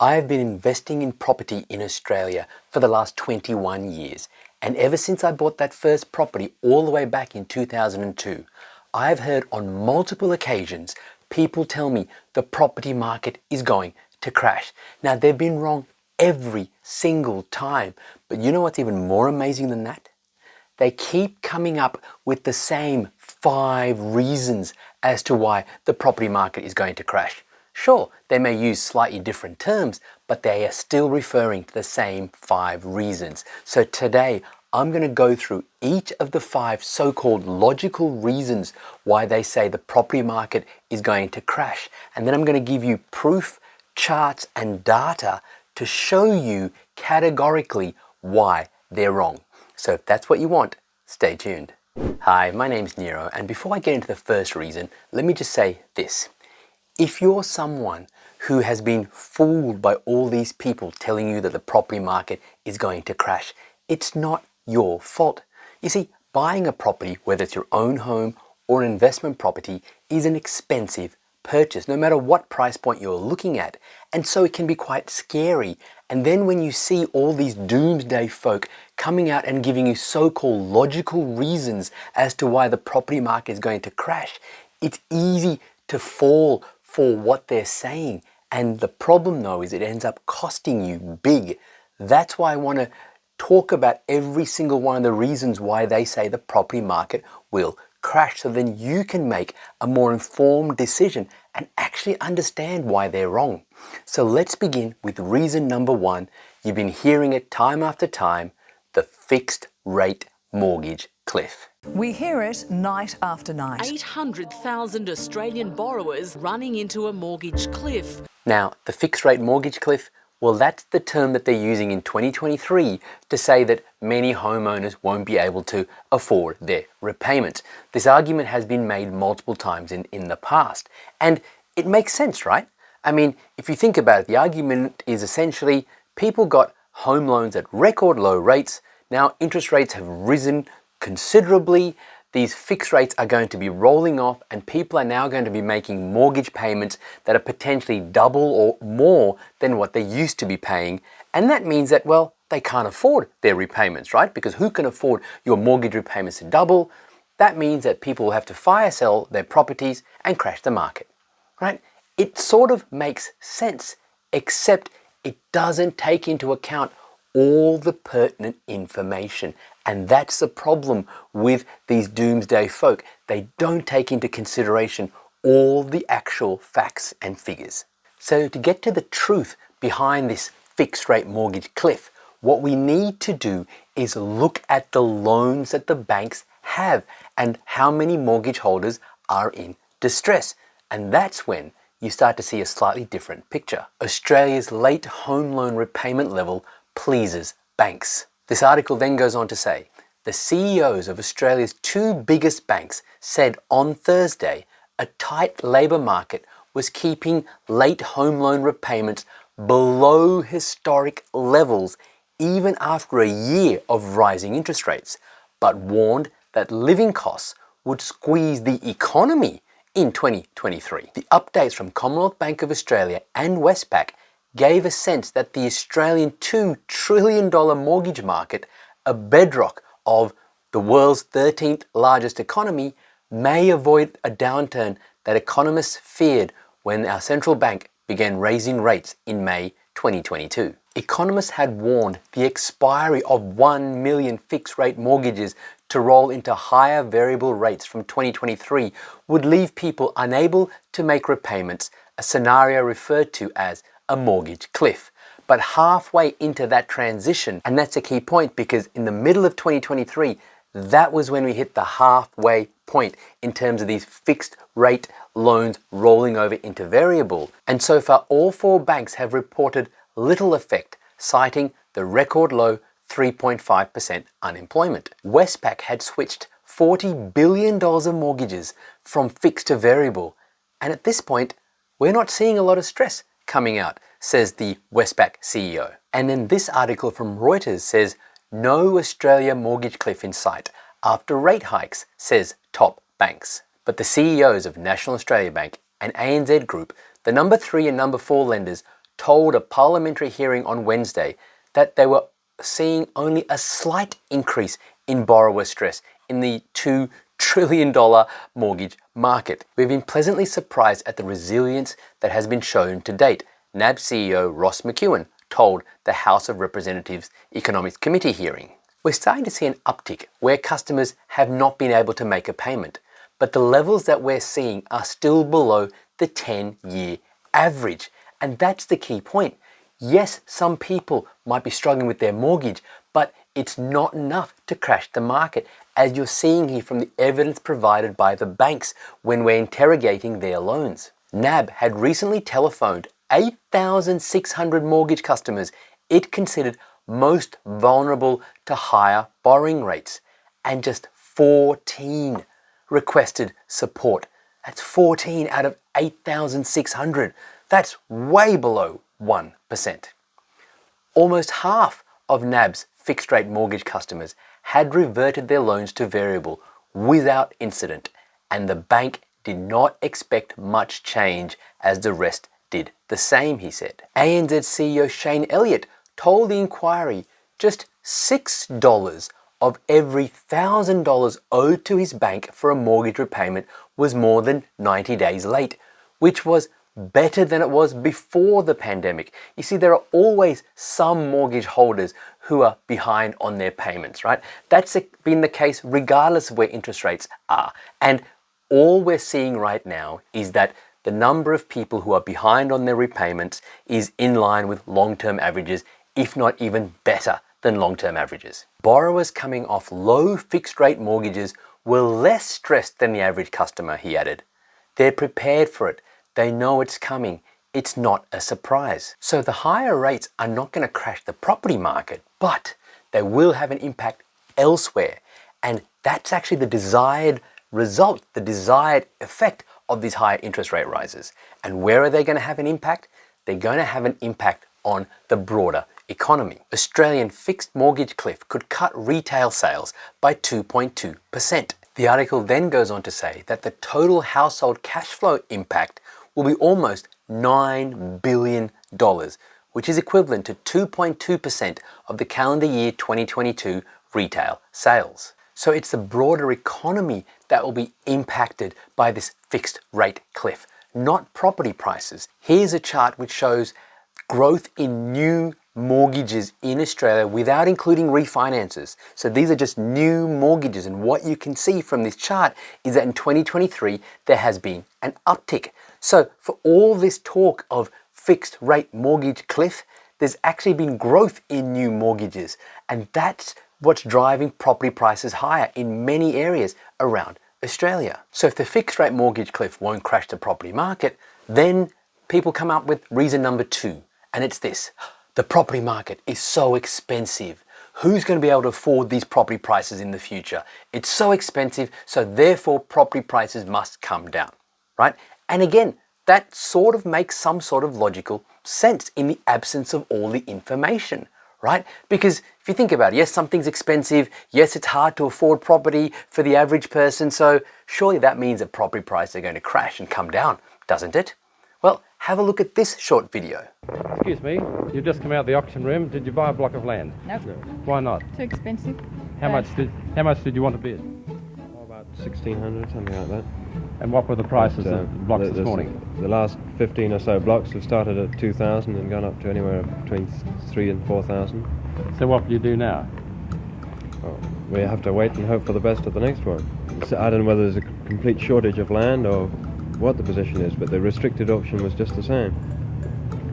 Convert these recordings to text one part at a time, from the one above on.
I have been investing in property in Australia for the last 21 years, and ever since I bought that first property all the way back in 2002, I have heard on multiple occasions people tell me the property market is going to crash. Now, they've been wrong every single time, but you know what's even more amazing than that? They keep coming up with the same 5 reasons as to why the property market is going to crash. Sure, they may use slightly different terms, but they are still referring to the same 5 reasons. So today, I'm going to go through each of the 5 so-called logical reasons why they say the property market is going to crash. And then I'm going to give you proof, charts, and data to show you categorically why they're wrong. So if that's what you want, stay tuned. Hi, my name's Nero, and before I get into the first reason, let me just say this. If you're someone who has been fooled by all these people telling you that the property market is going to crash, it's not your fault. You see, buying a property, whether it's your own home or an investment property, is an expensive purchase, no matter what price point you're looking at. And so it can be quite scary. And then when you see all these doomsday folk coming out and giving you so-called logical reasons as to why the property market is going to crash, it's easy to fall for what they're saying. And the problem though is it ends up costing you big. That's why I want to talk about every single one of the reasons why they say the property market will crash, so then you can make a more informed decision and actually understand why they're wrong. So let's begin with reason number 1. You've been hearing it time after time, the fixed rate mortgage cliff. We hear it night after night. 800,000 Australian borrowers running into a mortgage cliff. Now, the fixed rate mortgage cliff, well, that's the term that they're using in 2023 to say that many homeowners won't be able to afford their repayments. This argument has been made multiple times in the past, and it makes sense, right? I mean, if you think about it, the argument is essentially people got home loans at record low rates. Now interest rates have risen considerably. These fixed rates are going to be rolling off, and people are now going to be making mortgage payments that are potentially double or more than what they used to be paying. And that means that, well, they can't afford their repayments, right? Because who can afford your mortgage repayments to double? That means that people will have to fire sell their properties and crash the market, right? It sort of makes sense, except it doesn't take into account all the pertinent information. And that's the problem with these doomsday folk. They don't take into consideration all the actual facts and figures. So to get to the truth behind this fixed rate mortgage cliff, what we need to do is look at the loans that the banks have and how many mortgage holders are in distress. And that's when you start to see a slightly different picture. Australia's late home loan repayment level pleases banks. This article then goes on to say, the CEOs of Australia's 2 biggest banks said on Thursday a tight labour market was keeping late home loan repayments below historic levels even after a year of rising interest rates, but warned that living costs would squeeze the economy in 2023. The updates from Commonwealth Bank of Australia and Westpac gave a sense that the Australian $2 trillion mortgage market, a bedrock of the world's 13th largest economy, may avoid a downturn that economists feared when our central bank began raising rates in May 2022. Economists had warned the expiry of 1 million fixed-rate mortgages to roll into higher variable rates from 2023 would leave people unable to make repayments, a scenario referred to as a mortgage cliff. But halfway into that transition, and that's a key point because in the middle of 2023, that was when we hit the halfway point in terms of these fixed rate loans rolling over into variable. And so far, all 4 banks have reported little effect, citing the record low 3.5% unemployment. Westpac had switched $40 billion of mortgages from fixed to variable. And at this point, we're not seeing a lot of stress coming out, says the Westpac CEO. And then this article from Reuters says, no Australia mortgage cliff in sight after rate hikes, says top banks. But the CEOs of National Australia Bank and ANZ Group, the number 3 and number 4 lenders, told a parliamentary hearing on Wednesday that they were seeing only a slight increase in borrower stress in the $2 trillion mortgage market. We've been pleasantly surprised at the resilience that has been shown to date, NAB CEO Ross McEwen told the House of Representatives Economics Committee hearing. We're starting to see an uptick where customers have not been able to make a payment, but the levels that we're seeing are still below the 10-year average. And that's the key point. Yes, some people might be struggling with their mortgage, but it's not enough to crash the market, as you're seeing here from the evidence provided by the banks when we're interrogating their loans. NAB had recently telephoned 8,600 mortgage customers it considered most vulnerable to higher borrowing rates, and just 14 requested support. That's 14 out of 8,600. That's way below 1%. Almost half of NAB's fixed-rate mortgage customers had reverted their loans to variable without incident, and the bank did not expect much change as the rest did the same, he said. ANZ CEO Shane Elliott told the inquiry just $6 of every $1,000 owed to his bank for a mortgage repayment was more than 90 days late, which was better than it was before the pandemic. You see, there are always some mortgage holders who are behind on their payments, right? That's been the case regardless of where interest rates are. And all we're seeing right now is that the number of people who are behind on their repayments is in line with long-term averages, if not even better than long-term averages. Borrowers coming off low fixed-rate mortgages were less stressed than the average customer, he added. They're prepared for it. They know it's coming. It's not a surprise. So the higher rates are not going to crash the property market, but they will have an impact elsewhere. And that's actually the desired result, the desired effect of these higher interest rate rises. And where are they going to have an impact? They're going to have an impact on the broader economy. Australian fixed mortgage cliff could cut retail sales by 2.2%. The article then goes on to say that the total household cash flow impact will be almost $9 billion, which is equivalent to 2.2% of the calendar year 2022 retail sales. So it's the broader economy that will be impacted by this fixed rate cliff, not property prices. Here's a chart which shows growth in new mortgages in Australia without including refinances. So these are just new mortgages, and what you can see from this chart is that in 2023 there has been an uptick. So for all this talk of fixed rate mortgage cliff, there's actually been growth in new mortgages, and that's what's driving property prices higher in many areas around Australia. So if the fixed rate mortgage cliff won't crash the property market, then people come up with reason number 2, and it's this: the property market is so expensive. Who's going to be able to afford these property prices in the future? It's so expensive, so therefore property prices must come down, right? And again, that sort of makes some sort of logical sense in the absence of all the information, right? Because if you think about it, yes, something's expensive. Yes, it's hard to afford property for the average person. So surely that means that property prices are going to crash and come down, doesn't it? Well, have a look at this short video. Excuse me, you've just come out of the auction room. Did you buy a block of land? Nope. Why not? Too expensive. How much did you want to bid? About 1,600, something like that. And what were the prices of blocks this morning? The last 15 or so blocks have started at 2,000 and gone up to anywhere between 3,000 and 4,000. So what will you do now? Well, we have to wait and hope for the best at the next one. So I don't know whether there's a complete shortage of land or what the position is, but the restricted auction was just the same.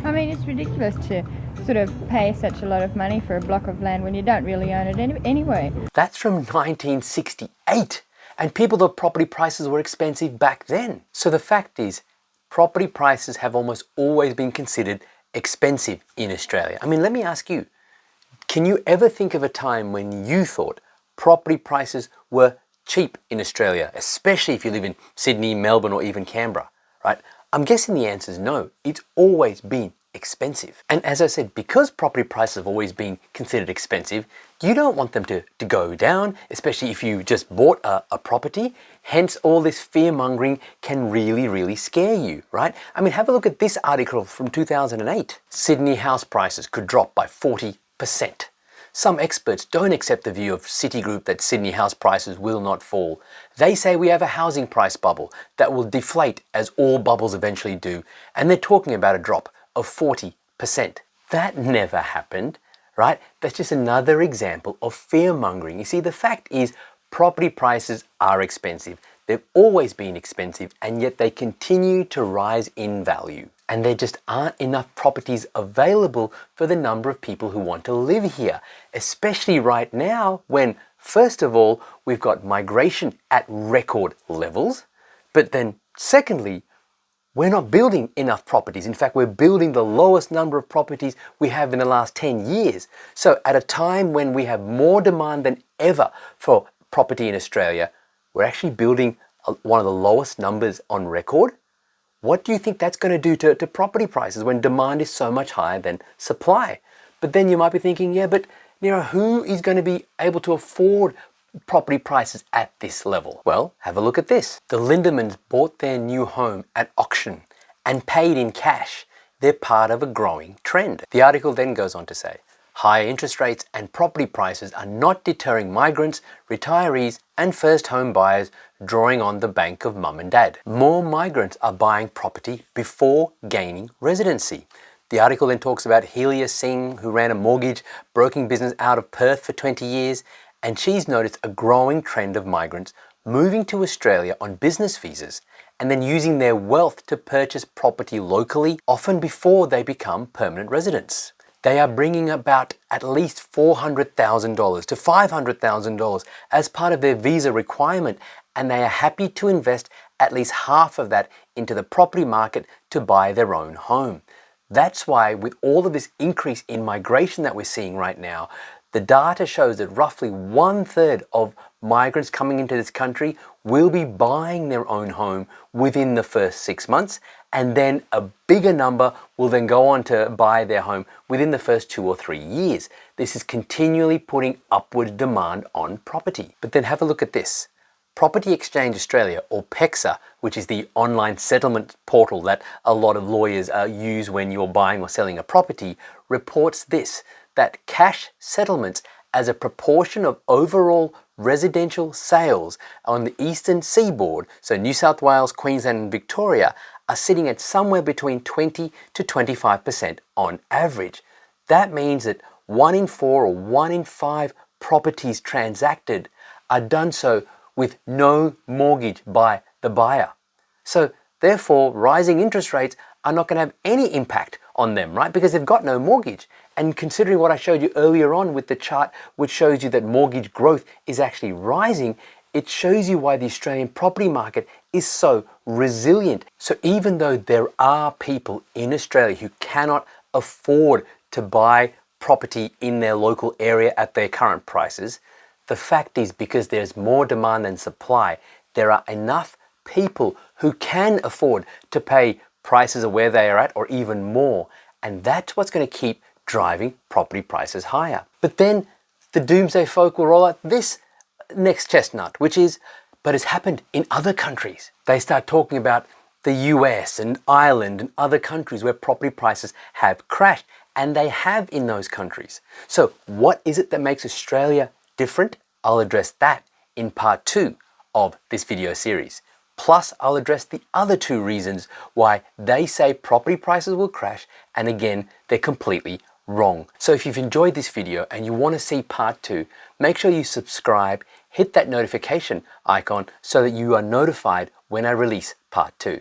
I mean, it's ridiculous to sort of pay such a lot of money for a block of land when you don't really own it anyway. That's from 1968, and people thought property prices were expensive back then. So the fact is, property prices have almost always been considered expensive in Australia. I mean, let me ask you, can you ever think of a time when you thought property prices were cheap in Australia, especially if you live in Sydney, Melbourne, or even Canberra, right? I'm guessing the answer is no. It's always been expensive. And as I said, because property prices have always been considered expensive, you don't want them to go down, especially if you just bought a property. Hence, all this fear-mongering can really scare you, right? I mean, have a look at this article from 2008. Sydney house prices could drop by 40%. Some experts don't accept the view of Citigroup that Sydney house prices will not fall. They say we have a housing price bubble that will deflate as all bubbles eventually do, and they're talking about a drop of 40%. That never happened, right? That's just another example of fear-mongering. You see, the fact is property prices are expensive. They've always been expensive, and yet they continue to rise in value. And there just aren't enough properties available for the number of people who want to live here, especially right now when, first of all, we've got migration at record levels, but then secondly, we're not building enough properties. In fact, we're building the lowest number of properties we have in the last 10 years. So at a time when we have more demand than ever for property in Australia, we're actually building one of the lowest numbers on record. What do you think that's going to do to property prices when demand is so much higher than supply? But then you might be thinking, yeah, but who is going to be able to afford property prices at this level? Well, have a look at this. The Lindemans bought their new home at auction and paid in cash. They're part of a growing trend. The article then goes on to say, higher interest rates and property prices are not deterring migrants, retirees, and first home buyers drawing on the bank of mum and dad. More migrants are buying property before gaining residency. The article then talks about Helia Singh, who ran a mortgage broking business out of Perth for 20 years, and she's noticed a growing trend of migrants moving to Australia on business visas and then using their wealth to purchase property locally, often before they become permanent residents. They are bringing about at least $400,000 to $500,000 as part of their visa requirement, and they are happy to invest at least half of that into the property market to buy their own home. That's why, with all of this increase in migration that we're seeing right now, the data shows that roughly 1/3 of migrants coming into this country will be buying their own home within the first 6 months, and then a bigger number will then go on to buy their home within the first 2 or 3 years. This is continually putting upward demand on property. But then have a look at this. Property Exchange Australia, or PEXA, which is the online settlement portal that a lot of lawyers use when you're buying or selling a property, reports this, that cash settlements as a proportion of overall residential sales on the eastern seaboard, so New South Wales, Queensland and Victoria, are sitting at somewhere between 20 to 25% on average. That means that 1 in 4 or 1 in 5 properties transacted are done so with no mortgage by the buyer. So therefore, rising interest rates are not going to have any impact on them, right? Because they've got no mortgage. And considering what I showed you earlier on with the chart, which shows you that mortgage growth is actually rising, it shows you why the Australian property market is so resilient. So even though there are people in Australia who cannot afford to buy property in their local area at their current prices, the fact is, because there's more demand than supply, there are enough people who can afford to pay prices of where they are at or even more. And that's what's going to keep driving property prices higher. But then the doomsday folk will roll out this next chestnut, which is, but it's happened in other countries. They start talking about the US and Ireland and other countries where property prices have crashed, and they have in those countries. So what is it that makes Australia different? I'll address that in part 2 of this video series. Plus, I'll address the other 2 reasons why they say property prices will crash, and again, they're completely wrong. So if you've enjoyed this video and you want to see part 2, make sure you subscribe, hit that notification icon so that you are notified when I release part 2.